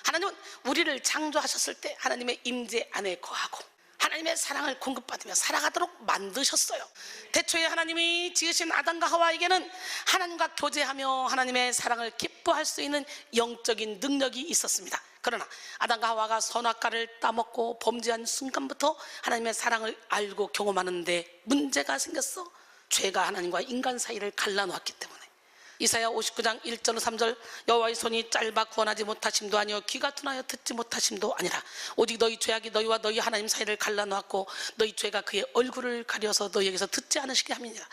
하나님은 우리를 창조하셨을 때 하나님의 임재 안에 거하고 하나님의 사랑을 공급받으며 살아가도록 만드셨어요. 태초에 하나님이 지으신 아담과 하와에게는 하나님과 교제하며 하나님의 사랑을 기뻐할 수 있는 영적인 능력이 있었습니다. 그러나 아담과 하와가 선악과를 따먹고 범죄한 순간부터 하나님의 사랑을 알고 경험하는데 문제가 생겼어. 죄가 하나님과 인간 사이를 갈라놓았기 때문에. 이사야 59장 1절 3절 여호와의 손이 짧아 구원하지 못하심도 아니요 귀가 둔하여 듣지 못하심도 아니라 오직 너희 죄악이 너희와 너희 하나님 사이를 갈라놓았고 너희 죄가 그의 얼굴을 가려서 너희에게서 듣지 않으시게 함이니라.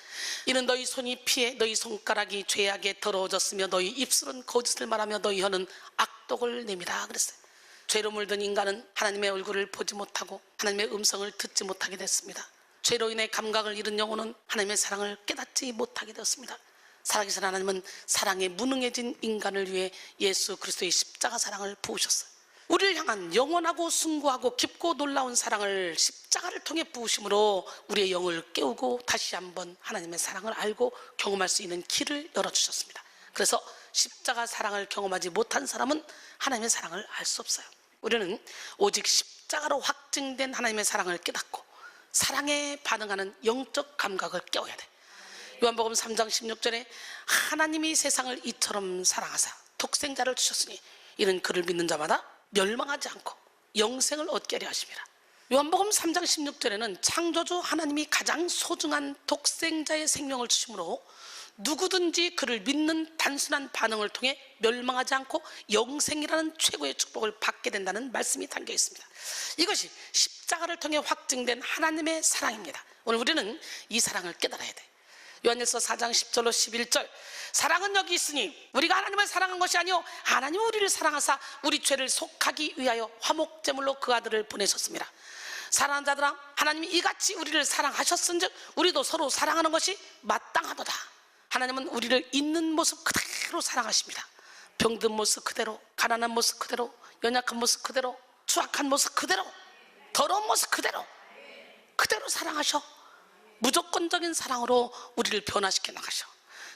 이는 너희 손이 피해 너희 손가락이 죄악에 더러워졌으며 너희 입술은 거짓을 말하며 너희 혀는 악독을 내미라 그랬어요. 죄로 물든 인간은 하나님의 얼굴을 보지 못하고 하나님의 음성을 듣지 못하게 됐습니다. 죄로 인해 감각을 잃은 영혼은 하나님의 사랑을 깨닫지 못하게 되었습니다. 살아계신 하나님은 사랑에 무능해진 인간을 위해 예수 그리스도의 십자가 사랑을 부으셨어요. 우리를 향한 영원하고 숭고하고 깊고 놀라운 사랑을 십자가를 통해 부으심으로 우리의 영을 깨우고 다시 한번 하나님의 사랑을 알고 경험할 수 있는 길을 열어주셨습니다. 그래서 십자가 사랑을 경험하지 못한 사람은 하나님의 사랑을 알 수 없어요. 우리는 오직 십자가로 확증된 하나님의 사랑을 깨닫고 사랑에 반응하는 영적 감각을 깨워야 돼. 요한복음 3장 16절에 하나님이 세상을 이처럼 사랑하사 독생자를 주셨으니 이는 그를 믿는 자마다 멸망하지 않고 영생을 얻게 하려 하심이라. 요한복음 3장 16절에는 창조주 하나님이 가장 소중한 독생자의 생명을 주심으로 누구든지 그를 믿는 단순한 반응을 통해 멸망하지 않고 영생이라는 최고의 축복을 받게 된다는 말씀이 담겨 있습니다. 이것이 십자가를 통해 확증된 하나님의 사랑입니다. 오늘 우리는 이 사랑을 깨달아야 돼. 요한일서 4장 10절로 11절 사랑은 여기 있으니 우리가 하나님을 사랑한 것이 아니요 하나님은 우리를 사랑하사 우리 죄를 속하기 위하여 화목제물로 그 아들을 보내셨습니다. 사랑하는 자들아 하나님이 이같이 우리를 사랑하셨은즉 우리도 서로 사랑하는 것이 마땅하도다. 하나님은 우리를 있는 모습 그대로 사랑하십니다. 병든 모습 그대로, 가난한 모습 그대로, 연약한 모습 그대로, 추악한 모습 그대로, 더러운 모습 그대로 사랑하셔. 무조건적인 사랑으로 우리를 변화시켜 나가셔.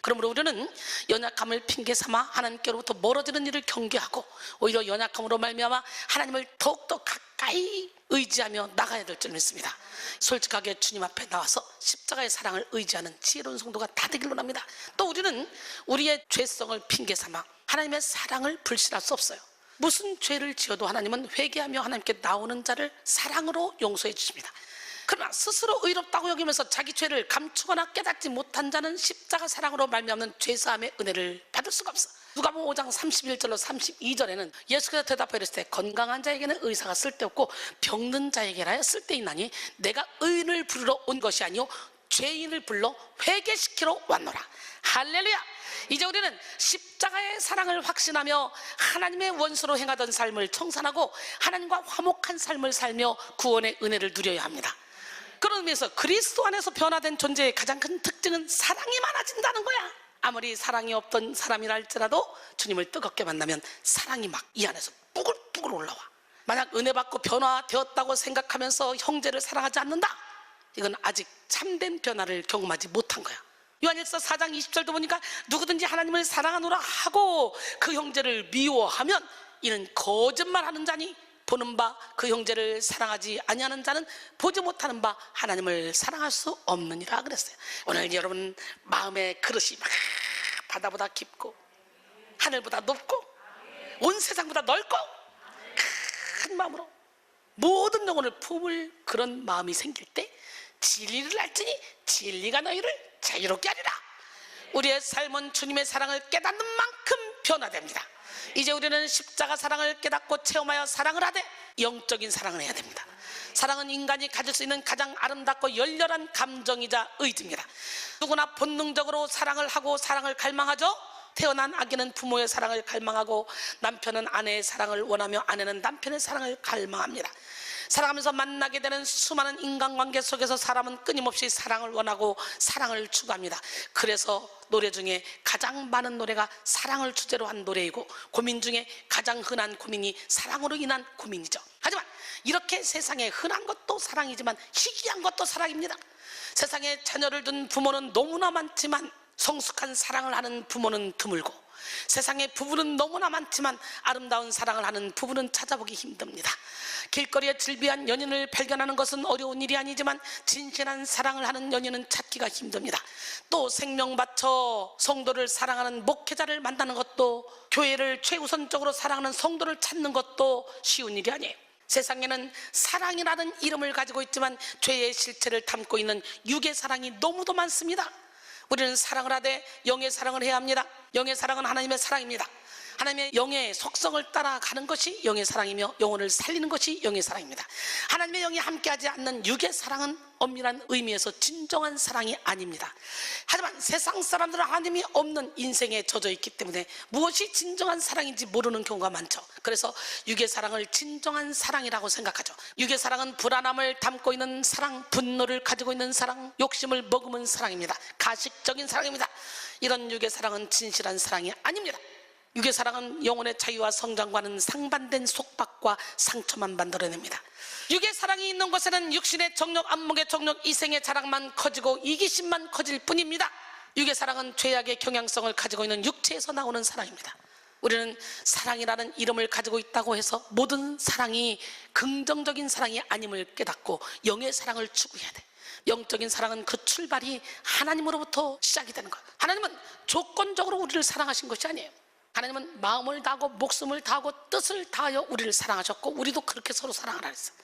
그러므로 우리는 연약함을 핑계 삼아 하나님께로부터 멀어지는 일을 경계하고 오히려 연약함으로 말미암아 하나님을 더욱더 가까이 의지하며 나가야 될 줄 믿습니다. 솔직하게 주님 앞에 나와서 십자가의 사랑을 의지하는 지혜로운 성도가 다 되길 원합니다. 또 우리는 우리의 죄성을 핑계 삼아 하나님의 사랑을 불신할 수 없어요. 무슨 죄를 지어도 하나님은 회개하며 하나님께 나오는 자를 사랑으로 용서해 주십니다. 그러나 스스로 의롭다고 여기면서 자기 죄를 감추거나 깨닫지 못한 자는 십자가 사랑으로 말미암는 죄사함의 은혜를 받을 수가 없어. 누가복음 5장 31절로 32절에는 예수께서 대답하여 이르시되 건강한 자에게는 의사가 쓸데없고 병든 자에게라야 쓸데있나니 내가 의인을 부르러 온 것이 아니요 죄인을 불러 회개시키러 왔노라. 할렐루야. 이제 우리는 십자가의 사랑을 확신하며 하나님의 원수로 행하던 삶을 청산하고 하나님과 화목한 삶을 살며 구원의 은혜를 누려야 합니다. 그런 의미에서 그리스도 안에서 변화된 존재의 가장 큰 특징은 사랑이 많아진다는 거야. 아무리 사랑이 없던 사람이라 할지라도 주님을 뜨겁게 만나면 사랑이 막 이 안에서 뿌글뿌글 올라와. 만약 은혜 받고 변화되었다고 생각하면서 형제를 사랑하지 않는다, 이건 아직 참된 변화를 경험하지 못한 거야. 요한일서 4장 20절도 보니까 누구든지 하나님을 사랑하노라 하고 그 형제를 미워하면 이는 거짓말하는 자니 보는 바 그 형제를 사랑하지 아니하는 자는 보지 못하는 바 하나님을 사랑할 수 없느니라 그랬어요. 오늘 여러분 마음의 그릇이 막 바다보다 깊고 하늘보다 높고 온 세상보다 넓고 큰 마음으로 모든 영혼을 품을 그런 마음이 생길 때 진리를 알지니 진리가 너희를 자유롭게 하리라. 우리의 삶은 주님의 사랑을 깨닫는 만큼 변화됩니다. 이제 우리는 십자가 사랑을 깨닫고 체험하여 사랑을 하되 영적인 사랑을 해야 됩니다. 사랑은 인간이 가질 수 있는 가장 아름답고 열렬한 감정이자 의지입니다. 누구나 본능적으로 사랑을 하고 사랑을 갈망하죠. 태어난 아기는 부모의 사랑을 갈망하고 남편은 아내의 사랑을 원하며 아내는 남편의 사랑을 갈망합니다. 살아가면서 만나게 되는 수많은 인간관계 속에서 사람은 끊임없이 사랑을 원하고 사랑을 추구합니다. 그래서 노래 중에 가장 많은 노래가 사랑을 주제로 한 노래이고, 고민 중에 가장 흔한 고민이 사랑으로 인한 고민이죠. 하지만 이렇게 세상에 흔한 것도 사랑이지만 희귀한 것도 사랑입니다. 세상에 자녀를 둔 부모는 너무나 많지만 성숙한 사랑을 하는 부모는 드물고, 세상에 부부는 너무나 많지만 아름다운 사랑을 하는 부부는 찾아보기 힘듭니다. 길거리에 즐비한 연인을 발견하는 것은 어려운 일이 아니지만 진실한 사랑을 하는 연인은 찾기가 힘듭니다. 또 생명 바쳐 성도를 사랑하는 목회자를 만나는 것도, 교회를 최우선적으로 사랑하는 성도를 찾는 것도 쉬운 일이 아니에요. 세상에는 사랑이라는 이름을 가지고 있지만 죄의 실체를 담고 있는 육의 사랑이 너무도 많습니다. 우리는 사랑을 하되 영의 사랑을 해야 합니다. 영의 사랑은 하나님의 사랑입니다. 하나님의 영의 속성을 따라가는 것이 영의 사랑이며 영혼을 살리는 것이 영의 사랑입니다. 하나님의 영이 함께하지 않는 육의 사랑은 엄밀한 의미에서 진정한 사랑이 아닙니다. 하지만 세상 사람들은 하나님이 없는 인생에 젖어 있기 때문에 무엇이 진정한 사랑인지 모르는 경우가 많죠. 그래서 육의 사랑을 진정한 사랑이라고 생각하죠. 육의 사랑은 불안함을 담고 있는 사랑, 분노를 가지고 있는 사랑, 욕심을 머금은 사랑입니다. 가식적인 사랑입니다. 이런 육의 사랑은 진실한 사랑이 아닙니다. 육의 사랑은 영혼의 자유와 성장과는 상반된 속박과 상처만 만들어냅니다. 육의 사랑이 있는 곳에는 육신의 정욕, 안목의 정욕, 이생의 자랑만 커지고 이기심만 커질 뿐입니다. 육의 사랑은 죄악의 경향성을 가지고 있는 육체에서 나오는 사랑입니다. 우리는 사랑이라는 이름을 가지고 있다고 해서 모든 사랑이 긍정적인 사랑이 아님을 깨닫고 영의 사랑을 추구해야 돼. 영적인 사랑은 그 출발이 하나님으로부터 시작이 되는 거예요. 하나님은 조건적으로 우리를 사랑하신 것이 아니에요. 하나님은 마음을 다하고 목숨을 다하고 뜻을 다하여 우리를 사랑하셨고, 우리도 그렇게 서로 사랑하라 했어요.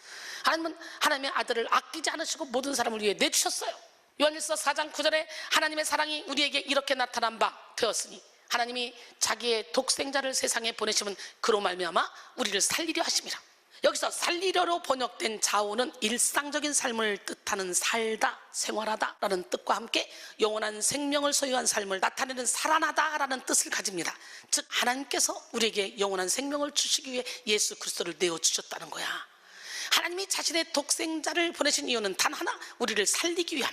하나님은 하나님의 아들을 아끼지 않으시고 모든 사람을 위해 내주셨어요. 요한일서 4장 9절에 하나님의 사랑이 우리에게 이렇게 나타난 바 되었으니, 하나님이 자기의 독생자를 세상에 보내시면 그로 말미암아 우리를 살리려 하심이라. 여기서 살리려로 번역된 자오는 일상적인 삶을 뜻하는 살다, 생활하다 라는 뜻과 함께 영원한 생명을 소유한 삶을 나타내는 살아나다 라는 뜻을 가집니다. 즉 하나님께서 우리에게 영원한 생명을 주시기 위해 예수 그리스도를 내어주셨다는 거야. 하나님이 자신의 독생자를 보내신 이유는 단 하나, 우리를 살리기 위함.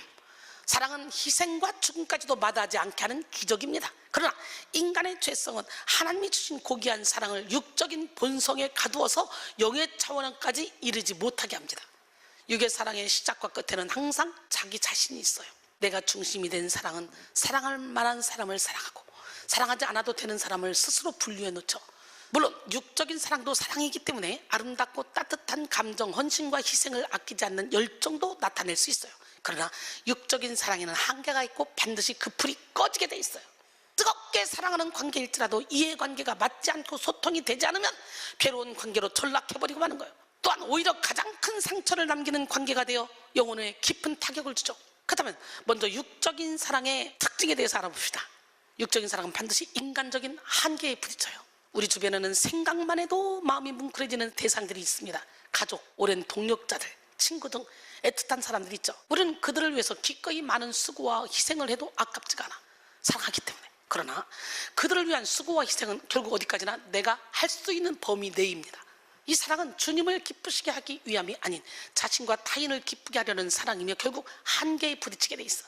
사랑은 희생과 죽음까지도 마다하지 않게 하는 기적입니다. 그러나 인간의 죄성은 하나님이 주신 고귀한 사랑을 육적인 본성에 가두어서 영의 차원까지 이르지 못하게 합니다. 육의 사랑의 시작과 끝에는 항상 자기 자신이 있어요. 내가 중심이 된 사랑은 사랑할 만한 사람을 사랑하고, 사랑하지 않아도 되는 사람을 스스로 분류해 놓죠. 물론 육적인 사랑도 사랑이기 때문에 아름답고 따뜻한 감정, 헌신과 희생을 아끼지 않는 열정도 나타낼 수 있어요. 그러나 육적인 사랑에는 한계가 있고 반드시 그 불이 꺼지게 돼 있어요. 뜨겁게 사랑하는 관계일지라도 이해관계가 맞지 않고 소통이 되지 않으면 괴로운 관계로 전락해버리고 마는 거예요. 또한 오히려 가장 큰 상처를 남기는 관계가 되어 영혼에 깊은 타격을 주죠. 그렇다면 먼저 육적인 사랑의 특징에 대해서 알아봅시다. 육적인 사랑은 반드시 인간적인 한계에 부딪혀요. 우리 주변에는 생각만 해도 마음이 뭉클해지는 대상들이 있습니다. 가족, 오랜 동력자들, 친구 등 애틋한 사람들이 있죠. 우리는 그들을 위해서 기꺼이 많은 수고와 희생을 해도 아깝지가 않아. 사랑하기 때문에. 그러나 그들을 위한 수고와 희생은 결국 어디까지나 내가 할 수 있는 범위 내입니다. 이 사랑은 주님을 기쁘시게 하기 위함이 아닌 자신과 타인을 기쁘게 하려는 사랑이며 결국 한계에 부딪히게 돼 있어.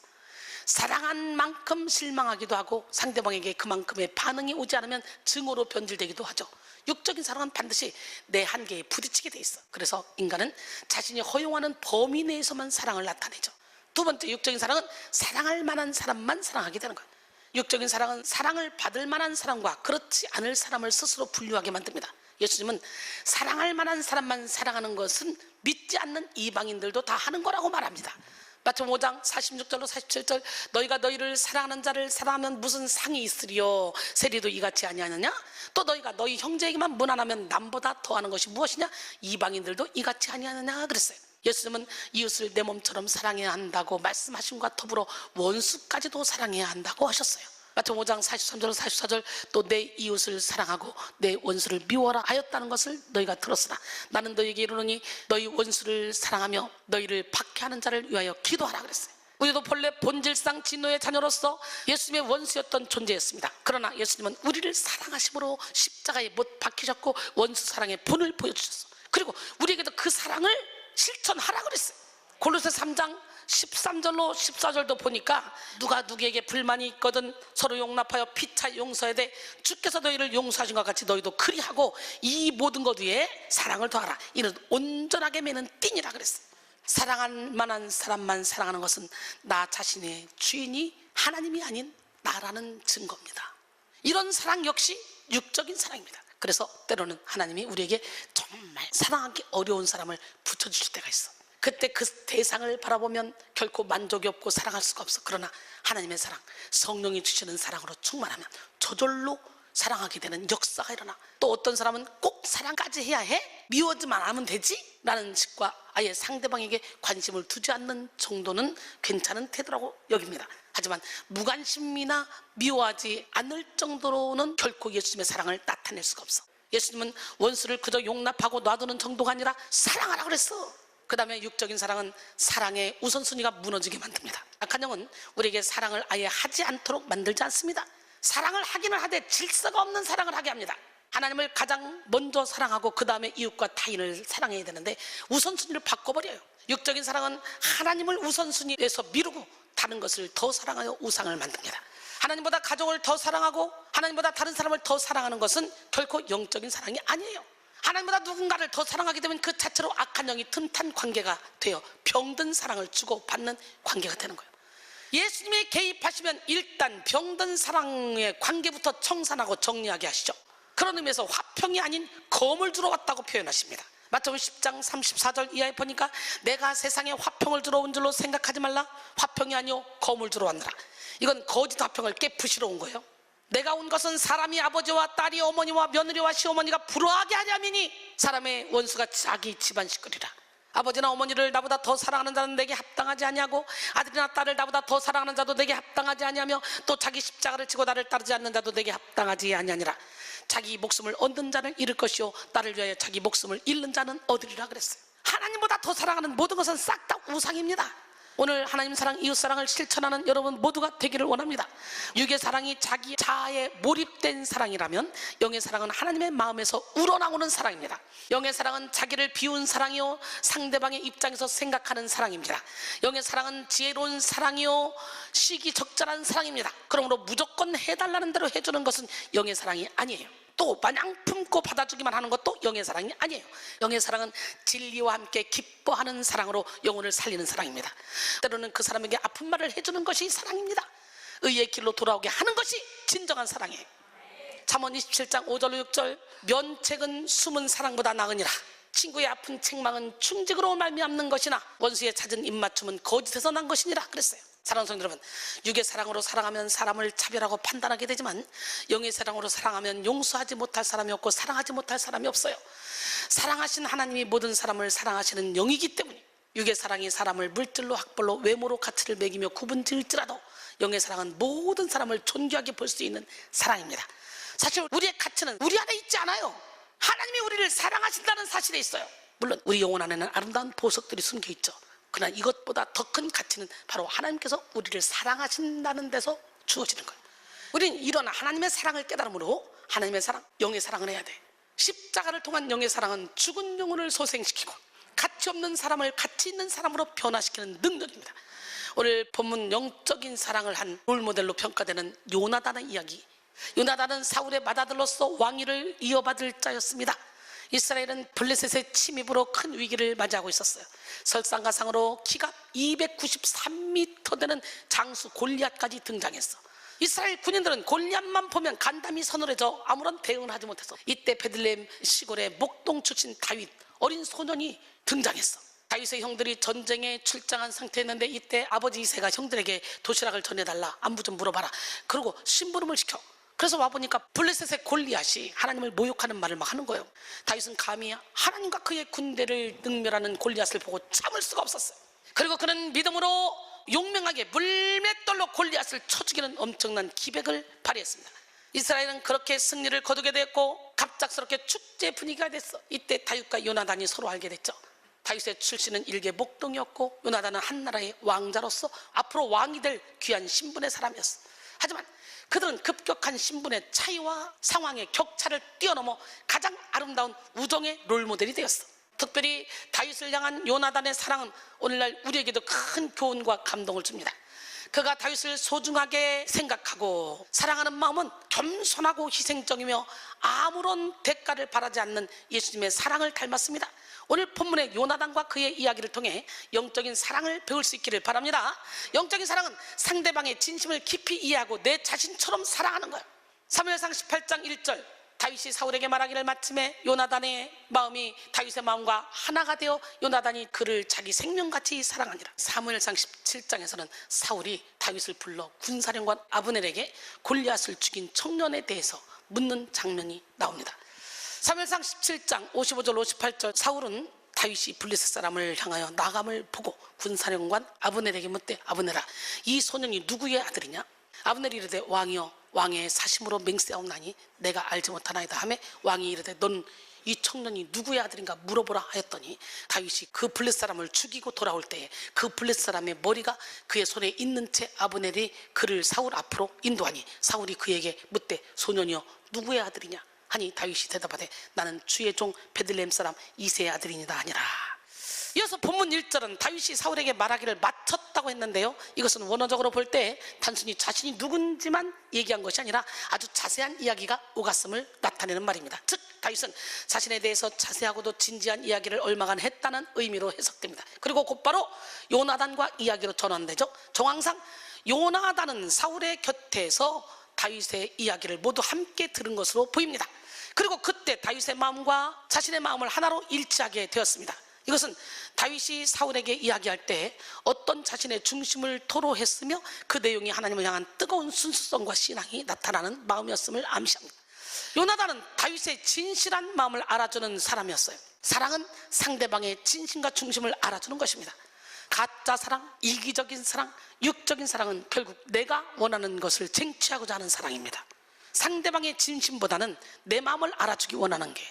사랑한 만큼 실망하기도 하고 상대방에게 그만큼의 반응이 오지 않으면 증오로 변질되기도 하죠. 육적인 사랑은 반드시 내 한계에 부딪히게 돼 있어. 그래서 인간은 자신이 허용하는 범위 내에서만 사랑을 나타내죠. 두 번째, 육적인 사랑은 사랑할 만한 사람만 사랑하게 되는 거예요. 육적인 사랑은 사랑을 받을 만한 사람과 그렇지 않을 사람을 스스로 분류하게 만듭니다. 예수님은 사랑할 만한 사람만 사랑하는 것은 믿지 않는 이방인들도 다 하는 거라고 말합니다. 마태복음 5장 46절로 47절, 너희가 너희를 사랑하는 자를 사랑하면 무슨 상이 있으리요? 세리도 이같이 아니하느냐? 또 너희가 너희 형제에게만 무난하면 남보다 더하는 것이 무엇이냐? 이방인들도 이같이 아니하느냐? 그랬어요. 예수님은 이웃을 내 몸처럼 사랑해야 한다고 말씀하심과 더불어 원수까지도 사랑해야 한다고 하셨어요. 마태복음 5장 43절 44절, 또 내 이웃을 사랑하고 내 원수를 미워라 하였다는 것을 너희가 들었으나 나는 너희에게 이르노니 너희 원수를 사랑하며 너희를 박해하는 자를 위하여 기도하라 그랬어요. 우리도 본래 본질상 진노의 자녀로서 예수님의 원수였던 존재였습니다. 그러나 예수님은 우리를 사랑하심으로 십자가에 못 박히셨고 원수 사랑의 본을 보여주셨어. 그리고 우리에게도 그 사랑을 실천하라 그랬어요. 골로새 3장 13절로 14절도 보니까 누가 누구에게 불만이 있거든 서로 용납하여 피차 용서해야 돼. 주께서 너희를 용서하신 것 같이 너희도 그리하고 이 모든 것 위에 사랑을 더하라. 이는 온전하게 매는 띠니라 그랬어요. 사랑할 만한 사람만 사랑하는 것은 나 자신의 주인이 하나님이 아닌 나라는 증거입니다. 이런 사랑 역시 육적인 사랑입니다. 그래서 때로는 하나님이 우리에게 정말 사랑하기 어려운 사람을 붙여주실 때가 있어. 그때 그 대상을 바라보면 결코 만족이 없고 사랑할 수가 없어. 그러나 하나님의 사랑, 성령이 주시는 사랑으로 충만하면 저절로 사랑하게 되는 역사가 일어나. 또 어떤 사람은 꼭 사랑까지 해야 해? 미워지만 하면 되지? 라는 식과 아예 상대방에게 관심을 두지 않는 정도는 괜찮은 태도라고 여깁니다. 하지만 무관심이나 미워하지 않을 정도로는 결코 예수님의 사랑을 나타낼 수가 없어. 예수님은 원수를 그저 용납하고 놔두는 정도가 아니라 사랑하라 그랬어. 그 다음에 육적인 사랑은 사랑의 우선순위가 무너지게 만듭니다. 악한 영은 우리에게 사랑을 아예 하지 않도록 만들지 않습니다. 사랑을 하기는 하되 질서가 없는 사랑을 하게 합니다. 하나님을 가장 먼저 사랑하고 그 다음에 이웃과 타인을 사랑해야 되는데 우선순위를 바꿔버려요. 육적인 사랑은 하나님을 우선순위에서 미루고 다른 것을 더 사랑하여 우상을 만듭니다. 하나님보다 가족을 더 사랑하고 하나님보다 다른 사람을 더 사랑하는 것은 결코 영적인 사랑이 아니에요. 하나님보다 누군가를 더 사랑하게 되면 그 자체로 악한 영이 틈탄 관계가 되어 병든 사랑을 주고받는 관계가 되는 거예요. 예수님이 개입하시면 일단 병든 사랑의 관계부터 청산하고 정리하게 하시죠. 그런 의미에서 화평이 아닌 검을 주러 왔다고 표현하십니다. 마태복음 10장 34절 이하에 보니까 내가 세상에 화평을 주러 온 줄로 생각하지 말라. 화평이 아니요 검을 주러 왔느라. 이건 거짓 화평을 깨부시러 온 거예요. 내가 온 것은 사람이 아버지와 딸이 어머니와 며느리와 시어머니가 불화하게 하려니니 사람의 원수가 자기 집안 식구리라. 아버지나 어머니를 나보다 더 사랑하는 자는 내게 합당하지 아니하고 아들이나 딸을 나보다 더 사랑하는 자도 내게 합당하지 아니하며 또 자기 십자가를 지고 나를 따르지 않는 자도 내게 합당하지 아니하니라. 자기 목숨을 얻는 자는 잃을 것이요 나를 위하여 자기 목숨을 잃는 자는 얻으리라 그랬어요. 하나님보다 더 사랑하는 모든 것은 싹 다 우상입니다. 오늘 하나님 사랑, 이웃 사랑을 실천하는 여러분 모두가 되기를 원합니다. 육의 사랑이 자기 자아에 몰입된 사랑이라면 영의 사랑은 하나님의 마음에서 우러나오는 사랑입니다. 영의 사랑은 자기를 비운 사랑이요 상대방의 입장에서 생각하는 사랑입니다. 영의 사랑은 지혜로운 사랑이요 시기적절한 사랑입니다. 그러므로 무조건 해달라는 대로 해주는 것은 영의 사랑이 아니에요. 또 마냥 품고 받아주기만 하는 것도 영의 사랑이 아니에요. 영의 사랑은 진리와 함께 기뻐하는 사랑으로 영혼을 살리는 사랑입니다. 때로는 그 사람에게 아픈 말을 해주는 것이 사랑입니다. 의의 길로 돌아오게 하는 것이 진정한 사랑이에요. 잠언 27장 5절 6절 면책은 숨은 사랑보다 나으니라. 친구의 아픈 책망은 충직으로 말미암는 것이나 원수의 잦은 입맞춤은 거짓에서 난 것이니라 그랬어요. 사랑하는 성도 여러분, 육의 사랑으로 사랑하면 사람을 차별하고 판단하게 되지만 영의 사랑으로 사랑하면 용서하지 못할 사람이 없고 사랑하지 못할 사람이 없어요. 사랑하신 하나님이 모든 사람을 사랑하시는 영이기 때문에 육의 사랑이 사람을 물질로 학벌로 외모로 가치를 매기며 구분 지을지라도 영의 사랑은 모든 사람을 존귀하게 볼 수 있는 사랑입니다. 사실 우리의 가치는 우리 안에 있지 않아요. 하나님이 우리를 사랑하신다는 사실에 있어요. 물론 우리 영혼 안에는 아름다운 보석들이 숨겨 있죠. 그러나 이것보다 더 큰 가치는 바로 하나님께서 우리를 사랑하신다는 데서 주어지는 거예요. 우리는 이런 하나님의 사랑을 깨달음으로 하나님의 사랑, 영의 사랑을 해야 돼. 십자가를 통한 영의 사랑은 죽은 영혼을 소생시키고 가치 없는 사람을 가치 있는 사람으로 변화시키는 능력입니다. 오늘 본문 영적인 사랑을 한 롤모델로 평가되는 요나단의 이야기. 요나단은 사울의 맏아들로서 왕위를 이어받을 자였습니다. 이스라엘은 블레셋의 침입으로 큰 위기를 맞이하고 있었어요. 설상가상으로 키가 293m 되는 장수 골리앗까지 등장했어. 이스라엘 군인들은 골리앗만 보면 간담이 서늘해져 아무런 대응을 하지 못했어. 이때 베들레헴 시골의 목동 출신 다윗 어린 소년이 등장했어. 다윗의 형들이 전쟁에 출장한 상태였는데 이때 아버지 이새가 형들에게 도시락을 전해달라, 안부 좀 물어봐라. 그리고 심부름을 시켜. 그래서 와보니까 블레셋의 골리앗이 하나님을 모욕하는 말을 막 하는 거예요. 다윗은 감히 하나님과 그의 군대를 능멸하는 골리앗을 보고 참을 수가 없었어요. 그리고 그는 믿음으로 용맹하게 물맷돌로 골리앗을 쳐 죽이는 엄청난 기백을 발휘했습니다. 이스라엘은 그렇게 승리를 거두게 됐고 갑작스럽게 축제 분위기가 됐어. 이때 다윗과 요나단이 서로 알게 됐죠. 다윗의 출신은 일개 목동이었고 요나단은 한 나라의 왕자로서 앞으로 왕이 될 귀한 신분의 사람이었어. 하지만 그들은 급격한 신분의 차이와 상황의 격차를 뛰어넘어 가장 아름다운 우정의 롤모델이 되었어. 특별히 다윗을 향한 요나단의 사랑은 오늘날 우리에게도 큰 교훈과 감동을 줍니다. 그가 다윗을 소중하게 생각하고 사랑하는 마음은 겸손하고 희생적이며 아무런 대가를 바라지 않는 예수님의 사랑을 닮았습니다. 오늘 본문의 요나단과 그의 이야기를 통해 영적인 사랑을 배울 수 있기를 바랍니다. 영적인 사랑은 상대방의 진심을 깊이 이해하고 내 자신처럼 사랑하는 거예요. 사무엘상 18장 1절, 다윗이 사울에게 말하기를 마침에 요나단의 마음이 다윗의 마음과 하나가 되어 요나단이 그를 자기 생명같이 사랑하니라. 사무엘상 17장에서는 사울이 다윗을 불러 군사령관 아브넬에게 골리앗을 죽인 청년에 대해서 묻는 장면이 나옵니다. 사무엘상 17장 55절 58절, 사울은 다윗이 블레셋 사람을 향하여 나감을 보고 군사령관 아브넬에게 묻되, 아브넬아, 이 소년이 누구의 아들이냐? 아브넬이 이르되, 왕이여, 왕의 사심으로 맹세하옵나니 내가 알지 못하나이다 하매, 왕이 이르되, 넌 이 청년이 누구의 아들인가 물어보라 하였더니, 다윗이 그 블레셋 사람을 죽이고 돌아올 때에 그 블레셋 사람의 머리가 그의 손에 있는 채 아브넬이 그를 사울 앞으로 인도하니, 사울이 그에게 묻되, 소년이여 누구의 아들이냐 하니, 다윗이 대답하되, 나는 주의 종 베들레헴 사람 이새의 아들이니라 하니라. 이어서 본문 1절은 다윗이 사울에게 말하기를 마쳤다고 했는데요, 이것은 원어적으로 볼 때 단순히 자신이 누군지만 얘기한 것이 아니라 아주 자세한 이야기가 오갔음을 나타내는 말입니다. 즉 다윗은 자신에 대해서 자세하고도 진지한 이야기를 얼마간 했다는 의미로 해석됩니다. 그리고 곧바로 요나단과 이야기로 전환되죠. 정황상 요나단은 사울의 곁에서 다윗의 이야기를 모두 함께 들은 것으로 보입니다. 그리고 그때 다윗의 마음과 자신의 마음을 하나로 일치하게 되었습니다. 이것은 다윗이 사울에게 이야기할 때 어떤 자신의 중심을 토로했으며 그 내용이 하나님을 향한 뜨거운 순수성과 신앙이 나타나는 마음이었음을 암시합니다. 요나단은 다윗의 진실한 마음을 알아주는 사람이었어요. 사랑은 상대방의 진심과 중심을 알아주는 것입니다. 가짜 사랑, 이기적인 사랑, 육적인 사랑은 결국 내가 원하는 것을 쟁취하고자 하는 사랑입니다. 상대방의 진심보다는 내 마음을 알아주기 원하는 게,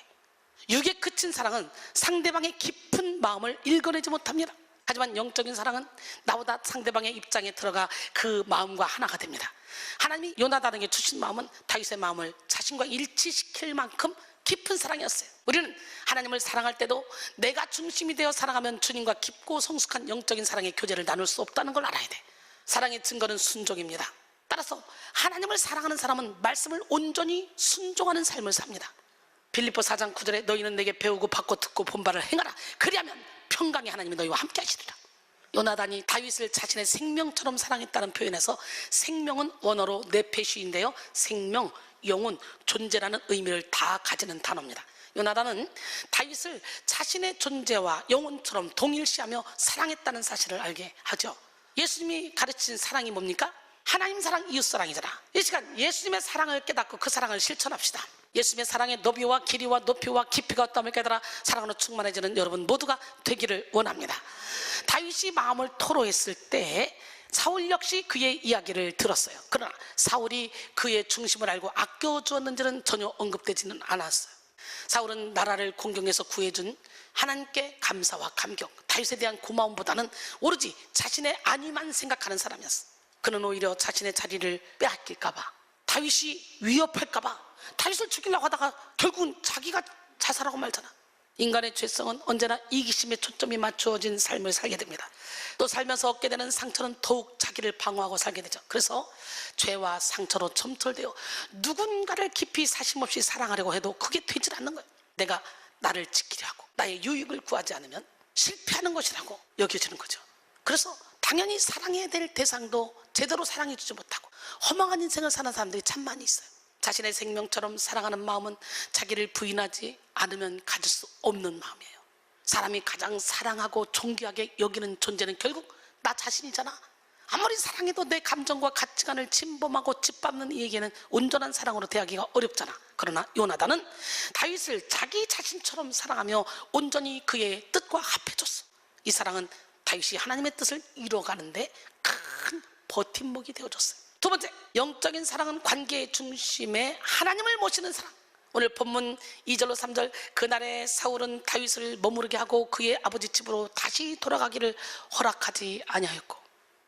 육에 그친 사랑은 상대방의 깊은 마음을 읽어내지 못합니다. 하지만 영적인 사랑은 나보다 상대방의 입장에 들어가 그 마음과 하나가 됩니다. 하나님이 요나단에게 주신 마음은 다윗의 마음을 자신과 일치시킬 만큼 깊은 사랑이었어요. 우리는 하나님을 사랑할 때도 내가 중심이 되어 사랑하면 주님과 깊고 성숙한 영적인 사랑의 교제를 나눌 수 없다는 걸 알아야 돼. 사랑의 증거는 순종입니다. 따라서 하나님을 사랑하는 사람은 말씀을 온전히 순종하는 삶을 삽니다. 빌립보 4장 9절에 너희는 내게 배우고 받고 듣고 본바를 행하라. 그리하면 평강의 하나님이 너희와 함께 하시리라. 요나단이 다윗을 자신의 생명처럼 사랑했다는 표현에서, 생명은 원어로 네페시인데요, 생명, 영혼, 존재라는 의미를 다 가지는 단어입니다. 요나단은 다윗을 자신의 존재와 영혼처럼 동일시하며 사랑했다는 사실을 알게 하죠. 예수님이 가르친 사랑이 뭡니까? 하나님 사랑, 이웃 사랑이잖아. 이 시간 예수님의 사랑을 깨닫고 그 사랑을 실천합시다. 예수님의 사랑의 너비와 길이와 높이와 깊이가 어떠함을 깨달아 사랑으로 충만해지는 여러분 모두가 되기를 원합니다. 다윗이 마음을 토로했을 때 사울 역시 그의 이야기를 들었어요. 그러나 사울이 그의 중심을 알고 아껴주었는지는 전혀 언급되지는 않았어요. 사울은 나라를 공경해서 구해준 하나님께 감사와 감격, 다윗에 대한 고마움보다는 오로지 자신의 안위만 생각하는 사람이었어요. 그는 오히려 자신의 자리를 빼앗길까봐, 다윗이 위협할까봐 다윗을 죽이려고 하다가 결국은 자기가 자살하고 말잖아. 인간의 죄성은 언제나 이기심에 초점이 맞추어진 삶을 살게 됩니다. 또 살면서 얻게 되는 상처는 더욱 자기를 방어하고 살게 되죠. 그래서 죄와 상처로 점철되어 누군가를 깊이 사심없이 사랑하려고 해도 그게 되질 않는 거예요. 내가 나를 지키려 하고 나의 유익을 구하지 않으면 실패하는 것이라고 여겨지는 거죠. 그래서 당연히 사랑해야 될 대상도 제대로 사랑해주지 못하고 허망한 인생을 사는 사람들이 참 많이 있어요. 자신의 생명처럼 사랑하는 마음은 자기를 부인하지 않으면 가질 수 없는 마음이에요. 사람이 가장 사랑하고 존귀하게 여기는 존재는 결국 나 자신이잖아. 아무리 사랑해도 내 감정과 가치관을 침범하고 짓밟는 이에게는 온전한 사랑으로 대하기가 어렵잖아. 그러나 요나단은 다윗을 자기 자신처럼 사랑하며 온전히 그의 뜻과 합해줬어. 이 사랑은 다윗이 하나님의 뜻을 이루어가는데 큰 버팀목이 되어줬어요. 두 번째, 영적인 사랑은 관계의 중심에 하나님을 모시는 사랑. 오늘 본문 2절로 3절, 그날에 사울은 다윗을 머무르게 하고 그의 아버지 집으로 다시 돌아가기를 허락하지 아니하였고,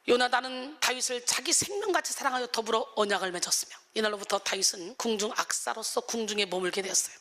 요나단은 다윗을 자기 생명같이 사랑하여 더불어 언약을 맺었으며 이날로부터 다윗은 궁중 악사로서 궁중에 머물게 되었어요.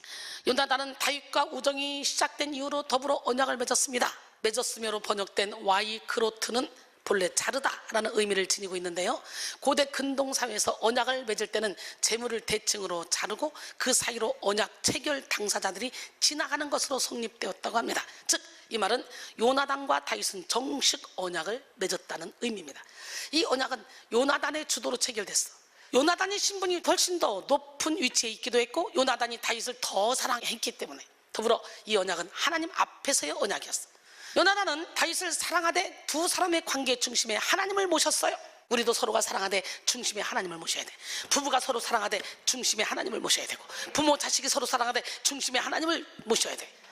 요나단은 다윗과 우정이 시작된 이후로 더불어 언약을 맺었습니다. 맺었으며로 번역된 와이크로트는 본래 자르다라는 의미를 지니고 있는데요, 고대 근동사회에서 언약을 맺을 때는 재물을 대칭으로 자르고 그 사이로 언약 체결 당사자들이 지나가는 것으로 성립되었다고 합니다. 즉 이 말은 요나단과 다윗은 정식 언약을 맺었다는 의미입니다. 이 언약은 요나단의 주도로 체결됐어. 요나단의 신분이 훨씬 더 높은 위치에 있기도 했고 요나단이 다윗을 더 사랑했기 때문에 더불어 이 언약은 하나님 앞에서의 언약이었어. 요나단은 다윗을 사랑하되 두 사람의 관계 중심에 하나님을 모셨어요. 우리도 서로가 사랑하되 중심에 하나님을 모셔야 돼. 부부가 서로 사랑하되 중심에 하나님을 모셔야 되고 부모 자식이 서로 사랑하되 중심에 하나님을 모셔야 돼.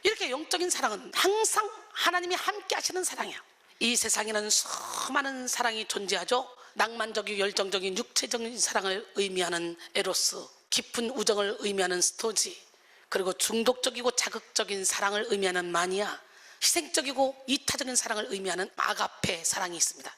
이렇게 영적인 사랑은 항상 하나님이 함께 하시는 사랑이야. 이 세상에는 수많은 사랑이 존재하죠. 낭만적이고 열정적인 육체적인 사랑을 의미하는 에로스, 깊은 우정을 의미하는 스토지, 그리고 중독적이고 자극적인 사랑을 의미하는 마니아, 희생적이고 이타적인 사랑을 의미하는 아가페 사랑이 있습니다.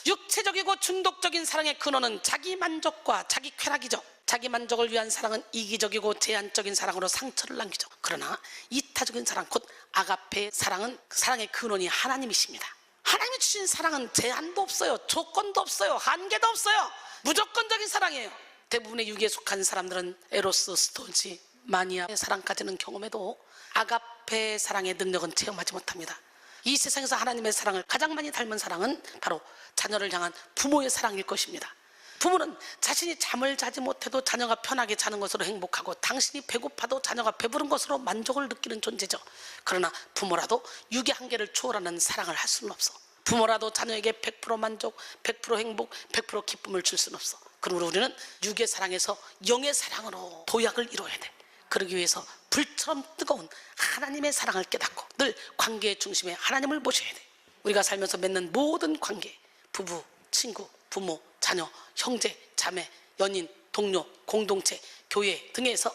육체적이고 중독적인 사랑의 근원은 자기 만족과 자기 쾌락이죠. 자기 만족을 위한 사랑은 이기적이고 제한적인 사랑으로 상처를 남기죠. 그러나 이타적인 사랑, 곧 아가페 사랑은 사랑의 근원이 하나님이십니다. 하나님이 주신 사랑은 제한도 없어요. 조건도 없어요. 한계도 없어요. 무조건적인 사랑이에요. 대부분의 육에 속한 사람들은 에로스, 스토지, 마니아의 사랑까지는 경험해도 아가페 사랑의 능력은 체험하지 못합니다. 이 세상에서 하나님의 사랑을 가장 많이 닮은 사랑은 바로 자녀를 향한 부모의 사랑일 것입니다. 부모는 자신이 잠을 자지 못해도 자녀가 편하게 자는 것으로 행복하고 당신이 배고파도 자녀가 배부른 것으로 만족을 느끼는 존재죠. 그러나 부모라도 육의 한계를 초월하는 사랑을 할 수는 없어. 부모라도 자녀에게 100% 만족, 100% 행복, 100% 기쁨을 줄 수는 없어. 그러므로 우리는 육의 사랑에서 영의 사랑으로 도약을 이루어야 돼. 그러기 위해서 불처럼 뜨거운 하나님의 사랑을 깨닫고 늘 관계의 중심에 하나님을 모셔야 돼. 우리가 살면서 맺는 모든 관계, 부부, 친구, 부모, 자녀, 형제, 자매, 연인, 동료, 공동체, 교회 등에서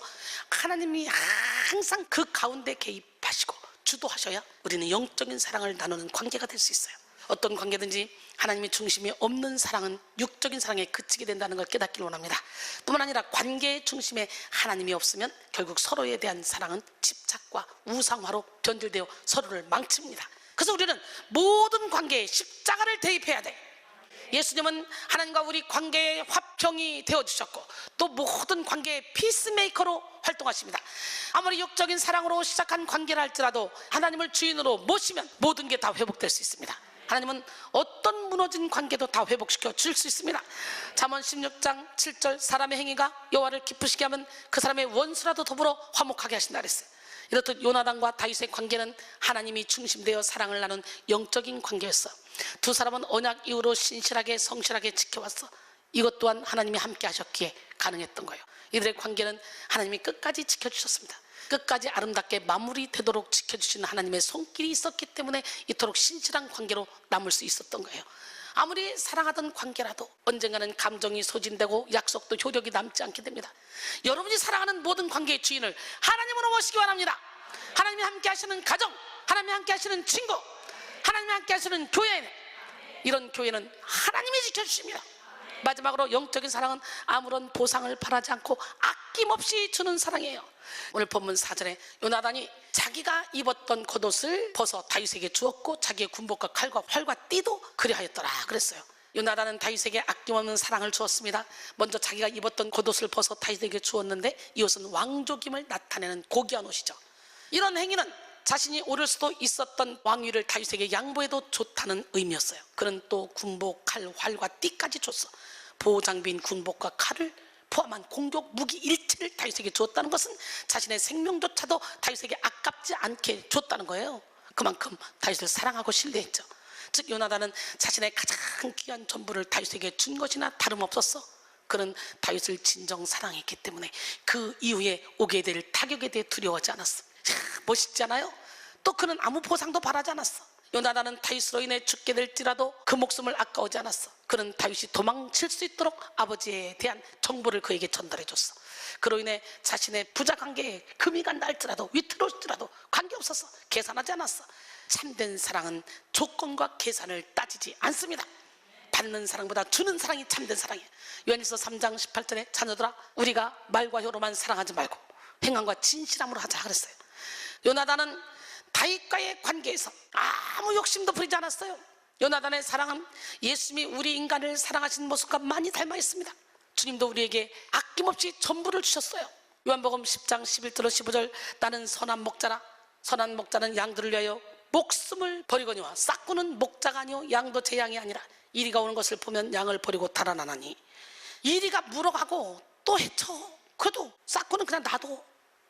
하나님이 항상 그 가운데 개입하시고 주도하셔야 우리는 영적인 사랑을 나누는 관계가 될 수 있어요. 어떤 관계든지 하나님의 중심이 없는 사랑은 육적인 사랑에 그치게 된다는 걸 깨닫기를 원합니다. 뿐만 아니라 관계의 중심에 하나님이 없으면 결국 서로에 대한 사랑은 집착과 우상화로 변질되어 서로를 망칩니다. 그래서 우리는 모든 관계에 십자가를 대입해야 돼. 예수님은 하나님과 우리 관계의 화평이 되어주셨고 또 모든 관계의 피스메이커로 활동하십니다. 아무리 육적인 사랑으로 시작한 관계를 할지라도 하나님을 주인으로 모시면 모든 게 다 회복될 수 있습니다. 하나님은 어떤 무너진 관계도 다 회복시켜 줄 수 있습니다. 잠언 16장 7절 사람의 행위가 여호와를 기쁘시게 하면 그 사람의 원수라도 더불어 화목하게 하신다 그랬어요. 이렇듯 요나단과 다윗의 관계는 하나님이 중심되어 사랑을 나눈 영적인 관계였어. 두 사람은 언약 이후로 신실하게 성실하게 지켜왔어. 이것 또한 하나님이 함께 하셨기에 가능했던 거예요. 이들의 관계는 하나님이 끝까지 지켜주셨습니다. 끝까지 아름답게 마무리되도록 지켜주시는 하나님의 손길이 있었기 때문에 이토록 신실한 관계로 남을 수 있었던 거예요. 아무리 사랑하던 관계라도 언젠가는 감정이 소진되고 약속도 효력이 남지 않게 됩니다. 여러분이 사랑하는 모든 관계의 주인을 하나님으로 모시기 원합니다. 하나님이 함께 하시는 가정, 하나님이 함께 하시는 친구, 하나님이 함께 하시는 교회, 이런 교회는 하나님이 지켜주십니다. 마지막으로 영적인 사랑은 아무런 보상을 바라지 않고 아낌없이 주는 사랑이에요. 오늘 본문 4절에 요나단이 자기가 입었던 겉옷을 벗어 다윗에게 주었고 자기의 군복과 칼과 활과 띠도 그리하였더라 그랬어요. 요나단은 다윗에게 아낌없는 사랑을 주었습니다. 먼저 자기가 입었던 겉옷을 벗어 다윗에게 주었는데 이 옷은 왕족임을 나타내는 고귀한 옷이죠. 이런 행위는 자신이 오를 수도 있었던 왕위를 다윗에게 양보해도 좋다는 의미였어요. 그는 또 군복, 칼, 활과 띠까지 줬어. 보호장비인 군복과 칼을 포함한 공격 무기 일체를 다윗에게 줬다는 것은 자신의 생명조차도 다윗에게 아깝지 않게 줬다는 거예요. 그만큼 다윗을 사랑하고 신뢰했죠. 즉 요나단은 자신의 가장 귀한 전부를 다윗에게 준 것이나 다름없었어. 그는 다윗을 진정 사랑했기 때문에 그 이후에 오게 될 타격에 대해 두려워하지 않았어. 멋있지 않아요? 또 그는 아무 보상도 바라지 않았어. 요나단은 다윗으로 인해 죽게 될지라도 그 목숨을 아까워하지 않았어. 그는 다윗이 도망칠 수 있도록 아버지에 대한 정보를 그에게 전달해 줬어. 그로 인해 자신의 부자 관계에 금이 간다 할지라도 위태로울지라도 관계없어서 계산하지 않았어. 참된 사랑은 조건과 계산을 따지지 않습니다. 받는 사랑보다 주는 사랑이 참된 사랑이에요. 요한일서 3장 18절에 자녀들아 우리가 말과 혀로만 사랑하지 말고 행함과 진실함으로 하자 그랬어요. 요나단은 다윗과의 관계에서 아무 욕심도 부리지 않았어요. 요나단의 사랑은 예수님이 우리 인간을 사랑하신 모습과 많이 닮아 있습니다. 주님도 우리에게 아낌없이 전부를 주셨어요. 요한복음 10장 11절 15절 나는 선한 목자라 선한 목자는 양들을 위하여 목숨을 버리거니와 싹구는 목자가 아니요 양도 제 양이 아니라 이리가 오는 것을 보면 양을 버리고 달아나나니 이리가 물어가고 또 헤쳐 그래도 싹구는 그냥 놔도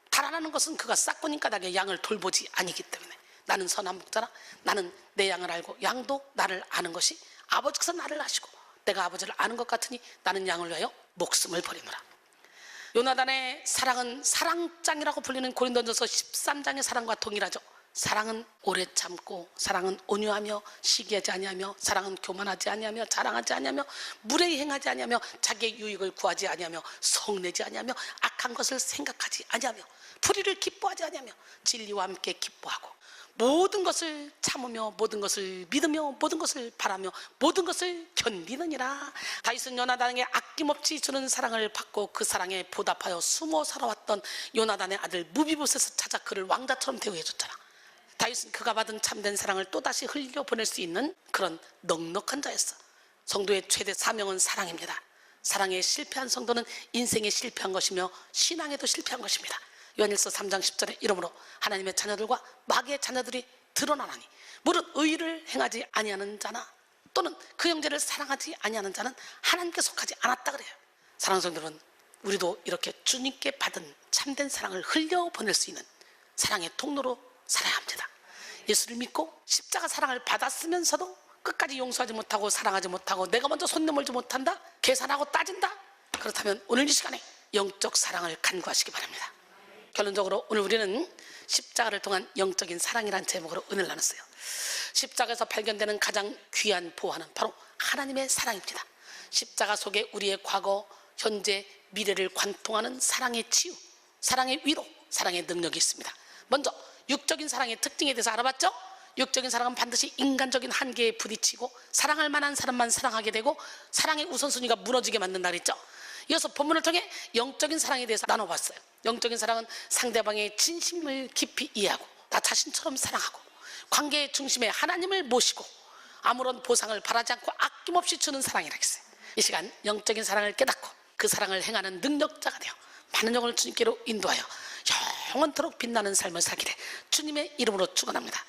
달아나는 것은 그가 싹구니까 나게 양을 돌보지 아니기 때문에 나는 선한 목자라 나는 내 양을 알고 양도 나를 아는 것이 아버지께서 나를 아시고 내가 아버지를 아는 것 같으니 나는 양을 위하여 목숨을 버리노라. 요나단의 사랑은 사랑장이라고 불리는 고린도전서 13장의 사랑과 동일하죠. 사랑은 오래 참고 사랑은 온유하며 시기하지 아니하며 사랑은 교만하지 아니하며 자랑하지 아니하며 무례히 행하지 아니하며 자기의 유익을 구하지 아니하며 성내지 아니하며 악한 것을 생각하지 아니하며 불의를 기뻐하지 아니하며 진리와 함께 기뻐하고 모든 것을 참으며 모든 것을 믿으며 모든 것을 바라며 모든 것을 견디느니라. 다윗은 요나단에게 아낌없이 주는 사랑을 받고 그 사랑에 보답하여 숨어 살아왔던 요나단의 아들 무비보셋을 찾아 그를 왕자처럼 대우해줬잖아. 다윗은 그가 받은 참된 사랑을 또다시 흘려보낼 수 있는 그런 넉넉한 자였어. 성도의 최대 사명은 사랑입니다. 사랑에 실패한 성도는 인생에 실패한 것이며 신앙에도 실패한 것입니다. 요한일서 3장 10절에 이러므로 하나님의 자녀들과 마귀의 자녀들이 드러나나니 무릇 의를 행하지 아니하는 자나 또는 그 형제를 사랑하지 아니하는 자는 하나님께 속하지 않았다 그래요. 사랑하는 성도들은 우리도 이렇게 주님께 받은 참된 사랑을 흘려보낼 수 있는 사랑의 통로로 살아야 합니다. 예수를 믿고 십자가 사랑을 받았으면서도 끝까지 용서하지 못하고 사랑하지 못하고 내가 먼저 손 내밀지 못한다? 계산하고 따진다? 그렇다면 오늘 이 시간에 영적 사랑을 간구하시기 바랍니다. 결론적으로 오늘 우리는 십자가를 통한 영적인 사랑이라는 제목으로 은혜를 나눴어요. 십자가에서 발견되는 가장 귀한 보화는 바로 하나님의 사랑입니다. 십자가 속에 우리의 과거, 현재, 미래를 관통하는 사랑의 치유, 사랑의 위로, 사랑의 능력이 있습니다. 먼저 육적인 사랑의 특징에 대해서 알아봤죠? 육적인 사랑은 반드시 인간적인 한계에 부딪히고 사랑할 만한 사람만 사랑하게 되고 사랑의 우선순위가 무너지게 만든다 그랬죠? 이어서 본문을 통해 영적인 사랑에 대해서 나눠봤어요. 영적인 사랑은 상대방의 진심을 깊이 이해하고 나 자신처럼 사랑하고 관계의 중심에 하나님을 모시고 아무런 보상을 바라지 않고 아낌없이 주는 사랑이라고 했어요. 이 시간 영적인 사랑을 깨닫고 그 사랑을 행하는 능력자가 되어 많은 영혼을 주님께로 인도하여 영원토록 빛나는 삶을 살기를 주님의 이름으로 축원합니다.